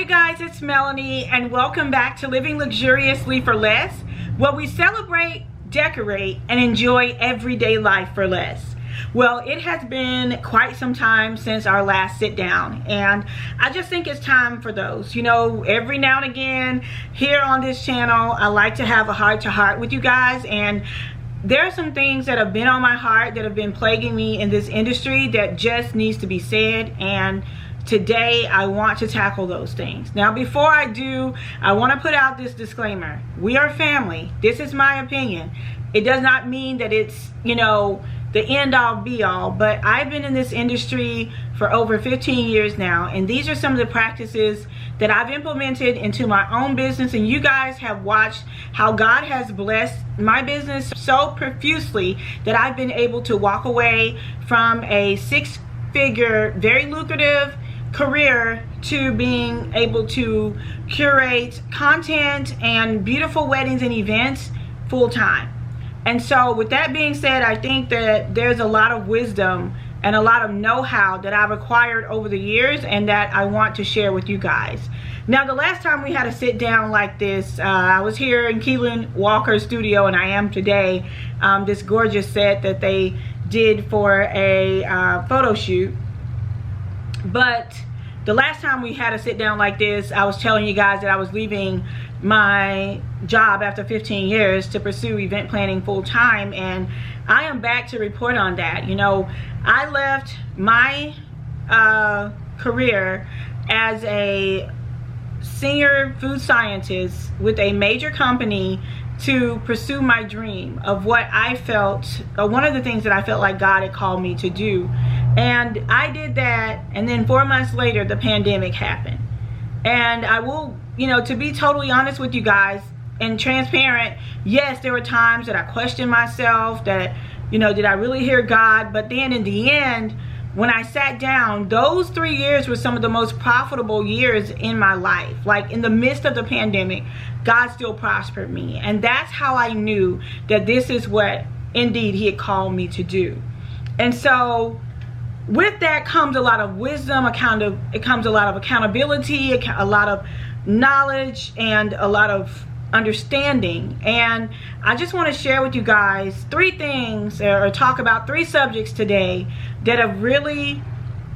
Hi guys, it's Melanie and welcome back to Living Luxuriously for Less, where we celebrate, decorate, and enjoy everyday life for less. Well, it has been quite some time since our last sit down, and I just think it's time for those. You know, every now and again here on this channel, I like to have a heart-to-heart with you guys, and there are some things that have been on my heart that have been plaguing me in this industry that just needs to be said, and today I want to tackle those things. Now, before I do, I want to put out this disclaimer. We are family. This is my opinion. It does not mean that it's, you know, the end all be all, but I've been in this industry for over 15 years now, and these are some of the practices that I've implemented into my own business, and you guys have watched how God has blessed my business so profusely that I've been able to walk away from a six-figure, very lucrative career to being able to curate content and beautiful weddings and events full-time. And so with that being said, I think that there's a lot of wisdom and a lot of know-how that I've acquired over the years and that I want to share with you guys. Now, the last time we had a sit down like this, I was here in Keelan Walker's studio, and I am today, this gorgeous set that they did for a photo shoot. But the last time we had a sit down like this, I was telling you guys that I was leaving my job after 15 years to pursue event planning full time, and I am back to report on that. You know, I left my career as a senior food scientist with a major company to pursue my dream of what I felt, one of the things that I felt like God had called me to do. And I did that, and then 4 months later, the pandemic happened. And I will, you know, to be totally honest with you guys and transparent, yes, there were times that I questioned myself, that, you know, did I really hear God? But then in the end, when I sat down, those 3 years were some of the most profitable years in my life. Like, in the midst of the pandemic, God still prospered me. And that's how I knew that this is what indeed He had called me to do. And so with that comes a lot of wisdom, it comes a lot of accountability, a lot of knowledge, and a lot of understanding. And I just want to share with you guys 3 things, or talk about 3 subjects today that have really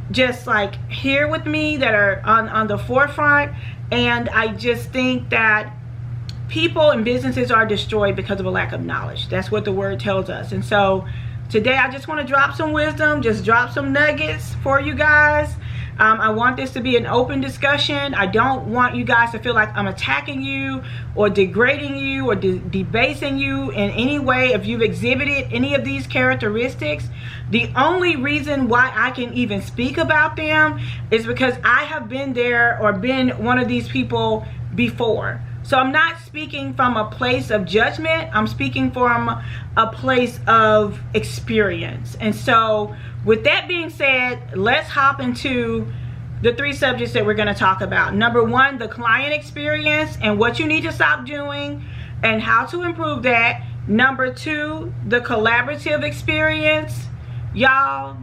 just like here with me, that are on the forefront. And I just think that people and businesses are destroyed because of a lack of knowledge. That's what the word tells us. And so today I just want to drop some wisdom, just drop some nuggets for you guys. I want this to be an open discussion. I don't want you guys to feel like I'm attacking you or degrading you or debasing you in any way if you've exhibited any of these characteristics. The only reason why I can even speak about them is because I have been there or been one of these people before. So I'm not speaking from a place of judgment. I'm speaking from a place of experience. And so with that being said, let's hop into the 3 subjects that we're going to talk about. Number 1, the client experience and what you need to stop doing and how to improve that. Number 2, the collaborative experience. Y'all,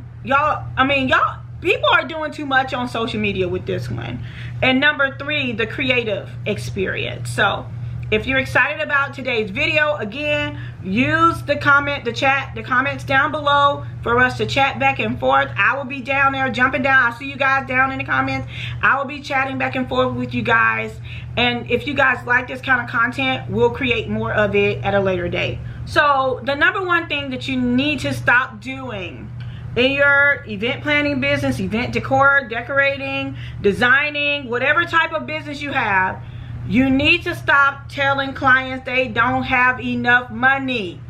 people are doing too much on social media with this one. And number 3, the creative experience. So if you're excited about today's video, again, use the comments down below for us to chat back and forth. I will be down there jumping down. I'll see you guys down in the comments. I will be chatting back and forth with you guys. And if you guys like this kind of content, we'll create more of it at a later date. So the number 1 thing that you need to stop doing in your event planning business, event decor, decorating, designing, whatever type of business you have, you need to stop telling clients they don't have enough money.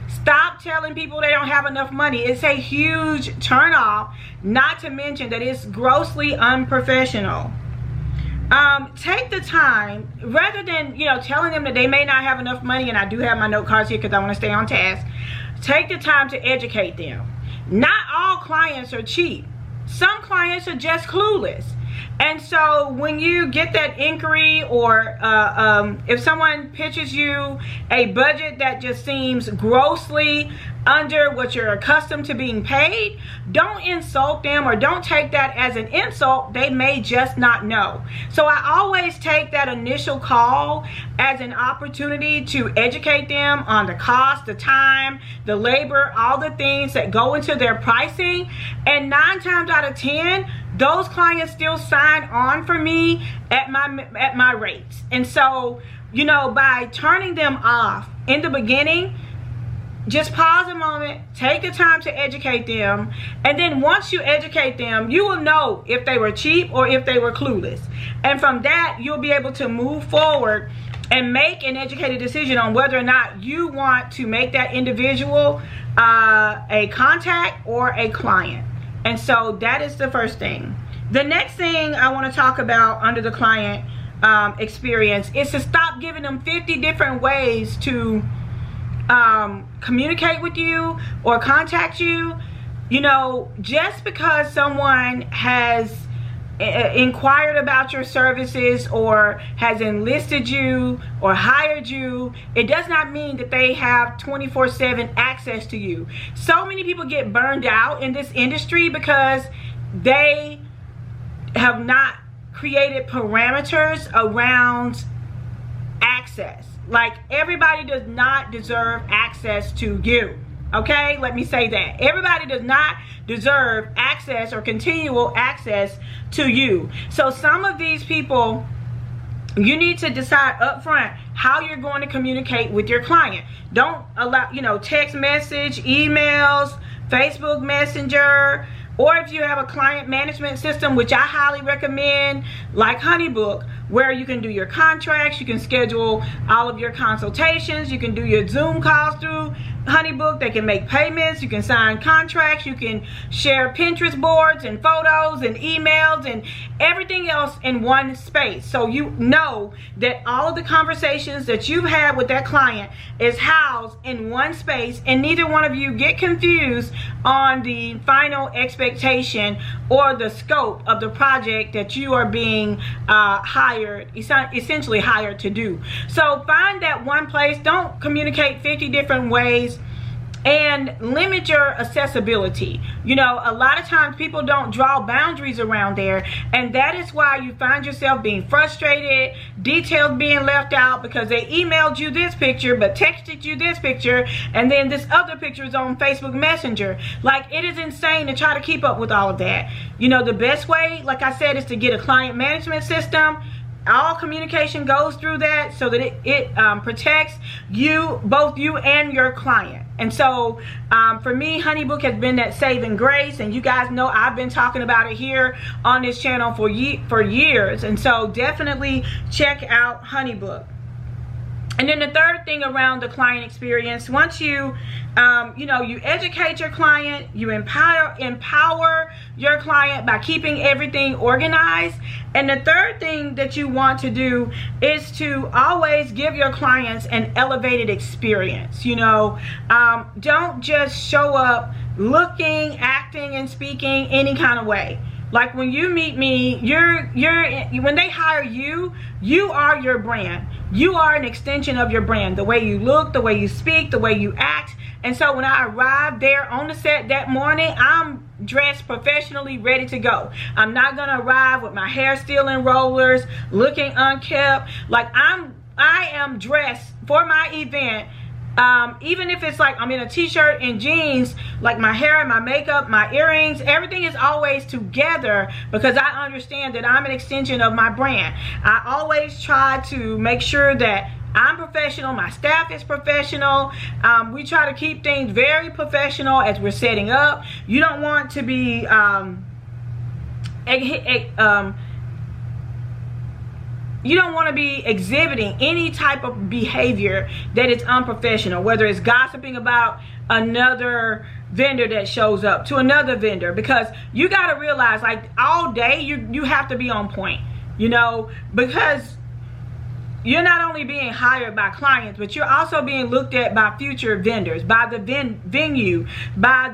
Stop telling people they don't have enough money. It's a huge turnoff, not to mention that it's grossly unprofessional. Take the time, rather than, you know, telling them that they may not have enough money, and I do have my note cards here because I want to stay on task. Take the time to educate them. Not all clients are cheap. Some clients are just clueless. And so when you get that inquiry, or if someone pitches you a budget that just seems grossly under what you're accustomed to being paid, don't insult them, or don't take that as an insult. They may just not know. So I always take that initial call as an opportunity to educate them on the cost, the time, the labor, all the things that go into their pricing. And 9 times out of 10, those clients still sign on for me at my rates. And so, you know, by turning them off in the beginning, just pause a moment, take the time to educate them, and then once you educate them, you will know if they were cheap or if they were clueless. And from that, you'll be able to move forward and make an educated decision on whether or not you want to make that individual a contact or a client. And so that is the first thing. The next thing I want to talk about under the client experience is to stop giving them 50 different ways to communicate with you or contact you. You know, just because someone has inquired about your services or has enlisted you or hired you, it does not mean that they have 24/7 access to you. So many people get burned out in this industry because they have not created parameters around access. Like, everybody does not deserve access to you. Okay, let me say that. Everybody does not deserve access or continual access to you. So some of these people, you need to decide up front how you're going to communicate with your client. Don't allow, you know, text message, emails, Facebook Messenger, or if you have a client management system, which I highly recommend, like Honeybook, where you can do your contracts, you can schedule all of your consultations, you can do your Zoom calls through Honeybook. They can make payments, you can sign contracts, you can share Pinterest boards and photos and emails and everything else in one space. So you know that all of the conversations that you've had with that client is housed in one space, and neither one of you get confused on the final expectation or the scope of the project that you are being essentially hired to do. So find that one place. Don't communicate 50 different ways, and limit your accessibility. You know, a lot of times people don't draw boundaries around there, and that is why you find yourself being frustrated, details being left out because they emailed you this picture but texted you this picture, and then this other picture is on Facebook Messenger. Like, it is insane to try to keep up with all of that. You know, the best way, like I said, is to get a client management system. All communication goes through that so that it protects you, both you and your client. And so for me, Honeybook has been that saving grace, and you guys know I've been talking about it here on this channel for years. And so definitely check out Honeybook. And then the third thing around the client experience, once you you educate your client, you empower your client by keeping everything organized. And the third thing that you want to do is to always give your clients an elevated experience. You know, don't just show up looking, acting, and speaking any kind of way. Like, when you meet me, when they hire you, you are your brand. You are an extension of your brand. The way you look, the way you speak, the way you act. And so when I arrived there on the set that morning, I'm dressed professionally, ready to go. I'm not gonna arrive with my hair still in rollers, looking unkempt. Like, I am dressed for my event. Even if it's like I'm in a t-shirt and jeans, like my hair and my makeup, my earrings, everything is always together because I understand that I'm an extension of my brand. I always try to make sure that I'm professional, my staff is professional. We try to keep things very professional as we're setting up. You don't want to be you don't want to be exhibiting any type of behavior that is unprofessional, whether it's gossiping about another vendor that shows up to another vendor, because you got to realize, like, all day you have to be on point, you know, because you're not only being hired by clients, but you're also being looked at by future vendors, by the venue, by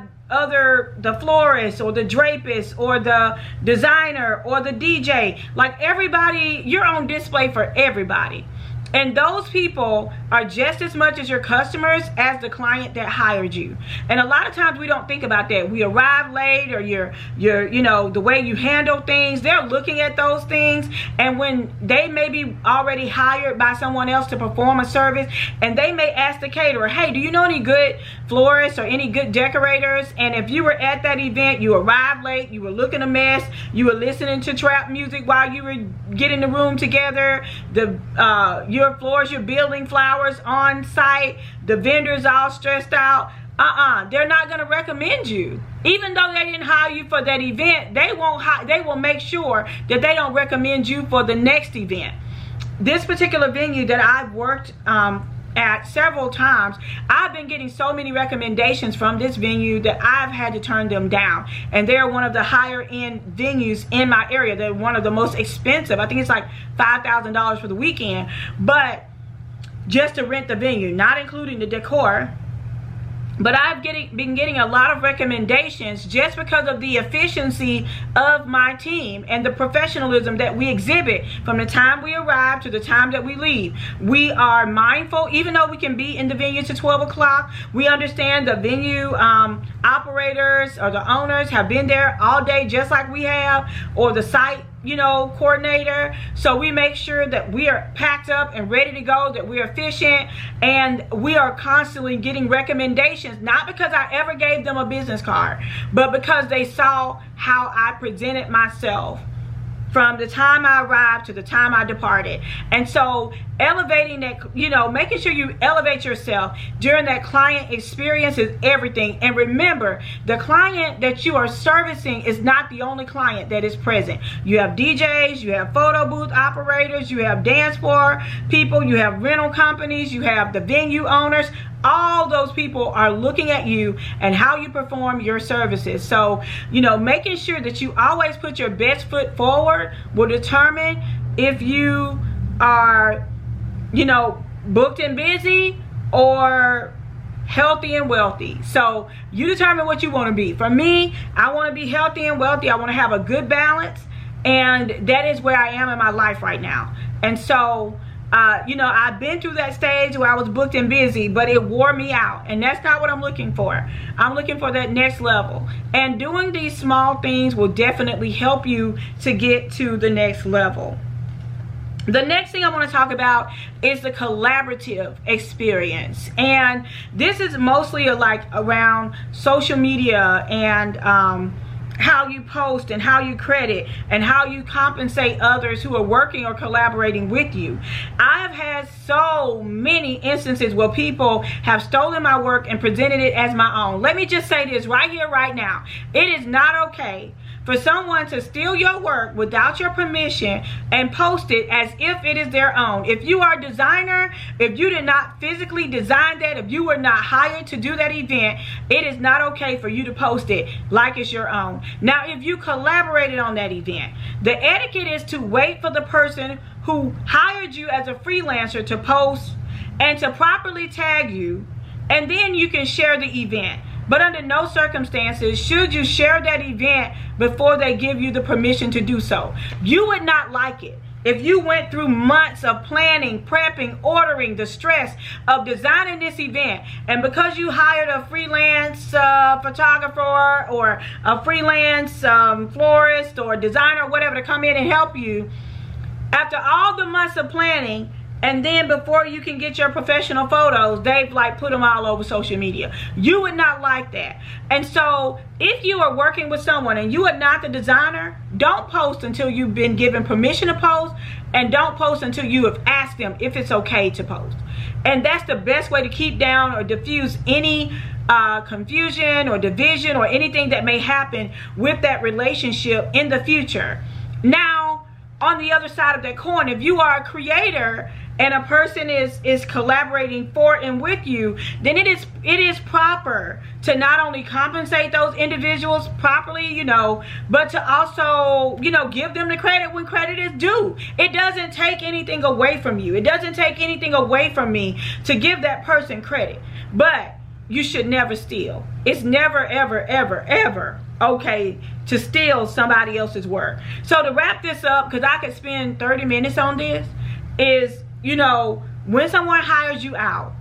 the florist or the drapist or the designer or the DJ. Like everybody, you're on display for everybody. And those people are just as much as your customers as the client that hired you. And a lot of times we don't think about that. We arrive late, or you're you know, the way you handle things, they're looking at those things. And when they may be already hired by someone else to perform a service, and they may ask the caterer, hey, do you know any good florists or any good decorators? And if you were at that event, you arrived late, you were looking a mess, you were listening to trap music while you were getting the room together, your floors, you're building flowers on site, the vendors all stressed out, they're not going to recommend you. Even though they didn't hire you for that event, they will make sure that they don't recommend you for the next event. This particular venue that I've worked at several times, I've been getting so many recommendations from this venue that I've had to turn them down. And they're one of the higher end venues in my area. They're one of the most expensive. I think it's like $5,000 for the weekend, but just to rent the venue, not including the decor. But I've been getting a lot of recommendations just because of the efficiency of my team and the professionalism that we exhibit from the time we arrive to the time that we leave. We are mindful, even though we can be in the venue to 12 o'clock, we understand the venue operators or the owners have been there all day just like we have, or the site, you know, coordinator. So we make sure that we are packed up and ready to go, that we're efficient, and we are constantly getting recommendations, not because I ever gave them a business card, but because they saw how I presented myself from the time I arrived to the time I departed. And so elevating that, you know, making sure you elevate yourself during that client experience is everything. And remember, the client that you are servicing is not the only client that is present. You have DJs, you have photo booth operators, you have dance floor people, you have rental companies, you have the venue owners. All those people are looking at you and how you perform your services. So, you know, making sure that you always put your best foot forward will determine if you are, you know, booked and busy or healthy and wealthy. So you determine what you want to be. For me, I want to be healthy and wealthy. I want to have a good balance, and that is where I am in my life right now. And so you know, I've been through that stage where I was booked and busy, but it wore me out, and that's not what I'm looking for. I'm looking for that next level, and doing these small things will definitely help you to get to the next level. The next thing I want to talk about is the collaborative experience, and this is mostly like around social media and how you post and how you credit and how you compensate others who are working or collaborating with you. I've had so many instances where people have stolen my work and presented it as my own. Let me just say this right here, right now. It is not okay for someone to steal your work without your permission and post it as if it is their own. If you are a designer, if you did not physically design that, if you were not hired to do that event, it is not okay for you to post it like it's your own. Now, if you collaborated on that event, the etiquette is to wait for the person who hired you as a freelancer to post and to properly tag you, and then you can share the event. But under no circumstances should you share that event before they give you the permission to do so. You would not like it if you went through months of planning, prepping, ordering, the stress of designing this event, and because you hired a freelance photographer or a freelance florist or designer or whatever to come in and help you, after all the months of planning, and then before you can get your professional photos, they've like put them all over social media. You would not like that. And so if you are working with someone and you are not the designer, don't post until you've been given permission to post, and don't post until you have asked them if it's okay to post. And that's the best way to keep down or diffuse any confusion or division or anything that may happen with that relationship in the future. Now, on the other side of that coin, if you are a creator and a person is collaborating for and with you, then it is proper to not only compensate those individuals properly, you know, but to also, you know, give them the credit when credit is due. It doesn't take anything away from you. It doesn't take anything away from me to give that person credit. But you should never steal. It's never, ever, ever, ever okay to steal somebody else's work. So to wrap this up, because I could spend 30 minutes on this, is, you know, when someone hires you out,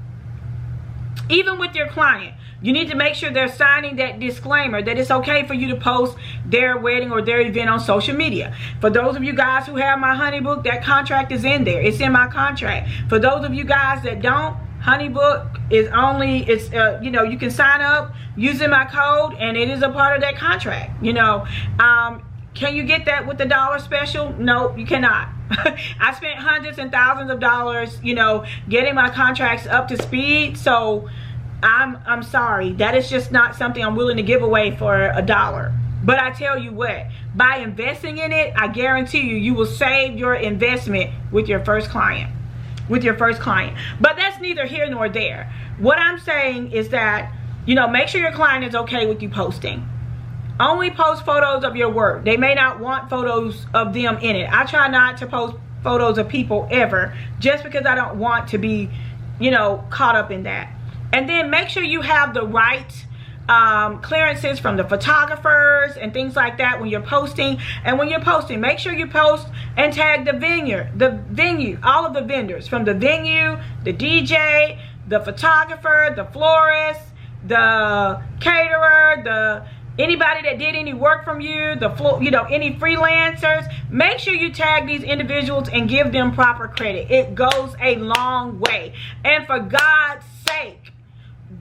even with your client, you need to make sure they're signing that disclaimer that it's okay for you to post their wedding or their event on social media. For those of you guys who have my Honeybook, that contract is in there. It's in my contract. For those of you guys that don't, Honeybook is only, it's you know, you can sign up using my code, and it is a part of that contract. You know, can you get that with the dollar special? No, you cannot. I spent hundreds and thousands of dollars, you know, getting my contracts up to speed. So I'm sorry, that is just not something I'm willing to give away for $1. But I tell you what, by investing in it, I guarantee you, you will save your investment with your first client. With your first client. But that's neither here nor there. What I'm saying is that, you know, make sure your client is okay with you posting. Only post photos of your work. They may not want photos of them in it. I try not to post photos of people ever, just because I don't want to be, you know, caught up in that. And then make sure you have the right clearances from the photographers and things like that when you're posting. And when you're posting, make sure you post and tag the venue, all of the vendors, from the venue, the DJ, the photographer, the florist, the caterer, anybody that did any work from you, you know, any freelancers. Make sure you tag these individuals and give them proper credit. It goes a long way. And for God's sake,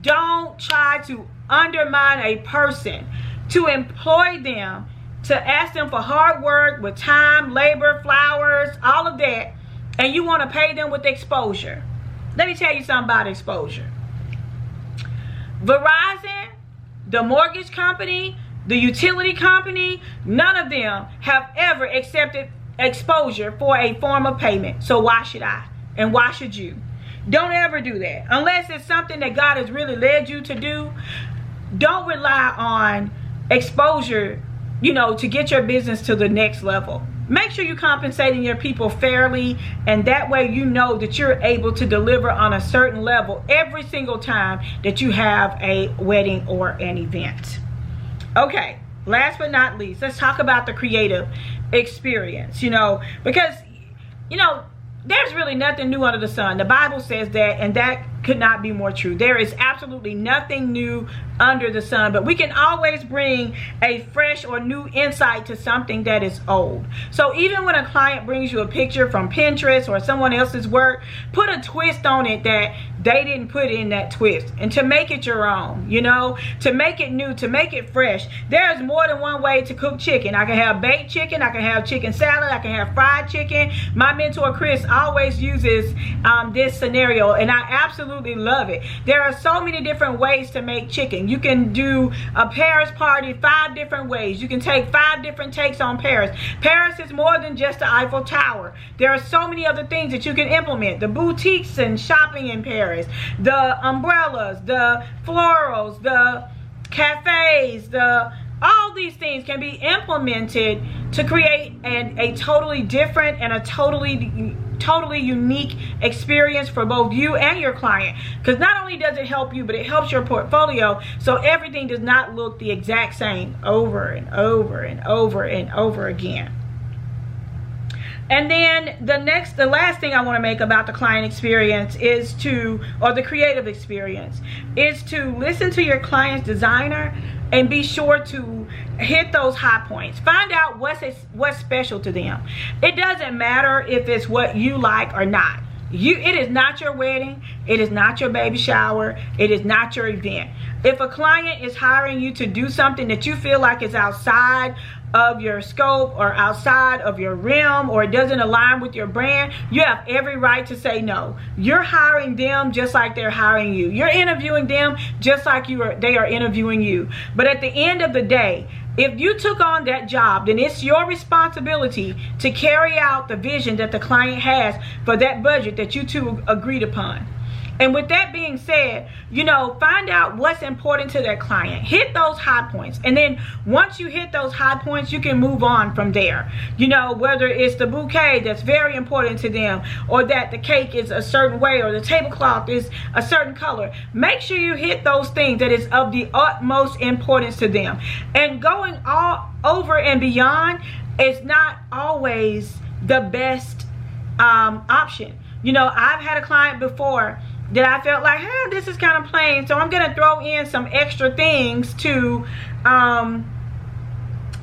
don't try to undermine a person, to employ them, to ask them for hard work with time, labor, flowers, all of that, and you want to pay them with exposure. Let me tell you something about exposure. Verizon, the mortgage company, the utility company, none of them have ever accepted exposure for a form of payment. So why should I? And why should you? Don't ever do that. Unless it's something that God has really led you to do. Don't rely on exposure, you know, to get your business to the next level. Make sure you're compensating your people fairly, and that way you know that you're able to deliver on a certain level every single time that you have a wedding or an event. Okay, last but not least, let's talk about the creative experience, you know, because, you know, there's really nothing new under the sun. The Bible says that, and that could not be more true. There is absolutely nothing new under the sun, but we can always bring a fresh or new insight to something that is old. So even when a client brings you a picture from Pinterest or someone else's work, put a twist on it that they didn't put in that twist, and to make it your own, you know, to make it new, to make it fresh. There's more than one way to cook chicken. I can have baked chicken, I can have chicken salad, I can have fried chicken. My mentor Chris always uses this scenario, and I absolutely love it. There are so many different ways to make chicken. You can do a Paris party 5 different ways. You can take 5 different takes on Paris. Paris is more than just the Eiffel Tower. There are so many other things that you can implement. The boutiques and shopping in Paris, the umbrellas, the florals, the cafes, all these things can be implemented to create a totally different and a totally unique experience for both you and your client. Because not only does it help you, but it helps your portfolio, so everything does not look the exact same over and over and over and over again. And then the last thing I want to make about the client experience is or the creative experience, is to listen to your client's designer and be sure to hit those high points. Find out what's special to them. It doesn't matter if it's what you like or not. It is not your wedding. It is not your baby shower. It is not your event. If a client is hiring you to do something that you feel like is outside of your scope or outside of your realm, or it doesn't align with your brand, you have every right to say no. You're hiring them just like they're hiring you. You're interviewing them just like they are interviewing you. But at the end of the day, if you took on that job, then it's your responsibility to carry out the vision that the client has for that budget that you two agreed upon. And with that being said, you know, find out what's important to that client. Hit those high points. And then once you hit those high points, you can move on from there. You know, whether it's the bouquet that's very important to them, or that the cake is a certain way, or the tablecloth is a certain color. Make sure you hit those things that is of the utmost importance to them. And going all over and beyond is not always the best option. You know, I've had a client before that I felt like, hey, this is kind of plain, so I'm gonna throw in some extra things to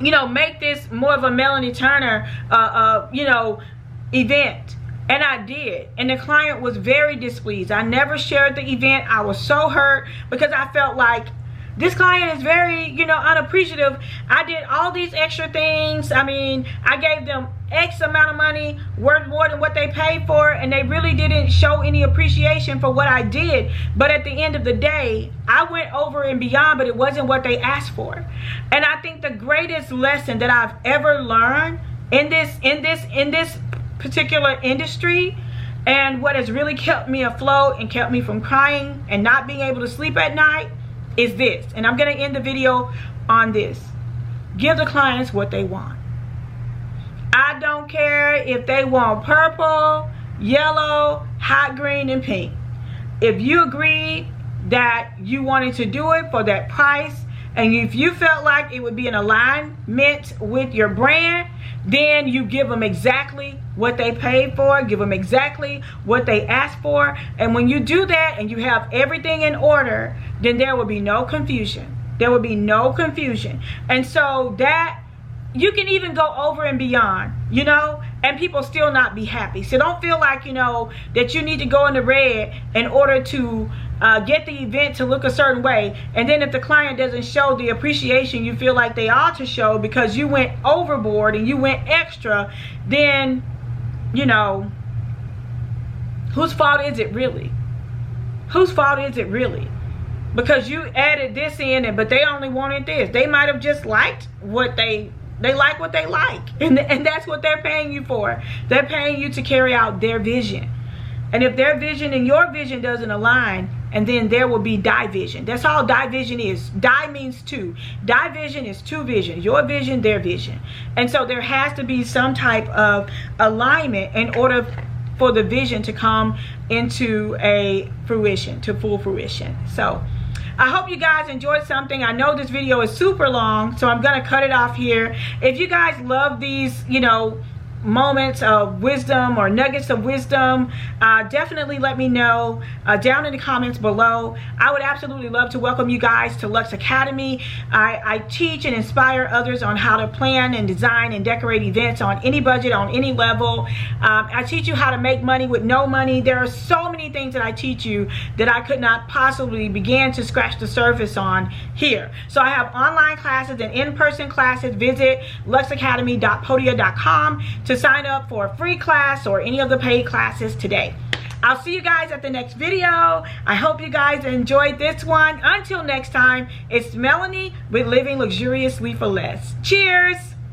you know, make this more of a Melanie Turner you know, event. And I did, and the client was very displeased. I never shared the event. I was so hurt because I felt like this client is very, you know, unappreciative. I did all these extra things. I mean, I gave them X amount of money, worth more than what they paid for, and they really didn't show any appreciation for what I did. But at the end of the day, I went over and beyond, but it wasn't what they asked for. And I think the greatest lesson that I've ever learned in this particular industry, and what has really kept me afloat and kept me from crying and not being able to sleep at night, is this. And I'm going to end the video on this. Give the clients what they want. I don't care if they want purple, yellow, hot green, and pink. If you agreed that you wanted to do it for that price, and if you felt like it would be in alignment with your brand, then you give them exactly what they paid for, give them exactly what they asked for. And when you do that and you have everything in order, then there will be no confusion. There will be no confusion. And so that, you can even go over and beyond, you know, and people still not be happy. So don't feel like, you know, that you need to go in the red in order to get the event to look a certain way. And then if the client doesn't show the appreciation you feel like they ought to show because you went overboard and you went extra, then, you know, whose fault is it really? Whose fault is it really? Because you added this in, but they only wanted this. They might have just liked what they like what they like, and that's what they're paying you for. They're paying you to carry out their vision. And if their vision and your vision doesn't align, and then there will be division. That's all division is. Di means two. Division is two visions. Your vision, their vision. And so there has to be some type of alignment in order for the vision to come into a fruition, to full fruition. So I hope you guys enjoyed something. I know this video is super long, so I'm going to cut it off here. If you guys love these, you know, moments of wisdom or nuggets of wisdom, definitely let me know down in the comments below. I would absolutely love to welcome you guys to Luxe Academy. I teach and inspire others on how to plan and design and decorate events on any budget, on any level. I teach you how to make money with no money. There are so many things that I teach you that I could not possibly begin to scratch the surface on here. So I have online classes and in-person classes. Visit luxeacademy.podia.com to sign up for a free class or any of the paid classes today. I'll see you guys at the next video. I hope you guys enjoyed this one. Until next time, it's Melanie with Living Luxuriously for Less. Cheers!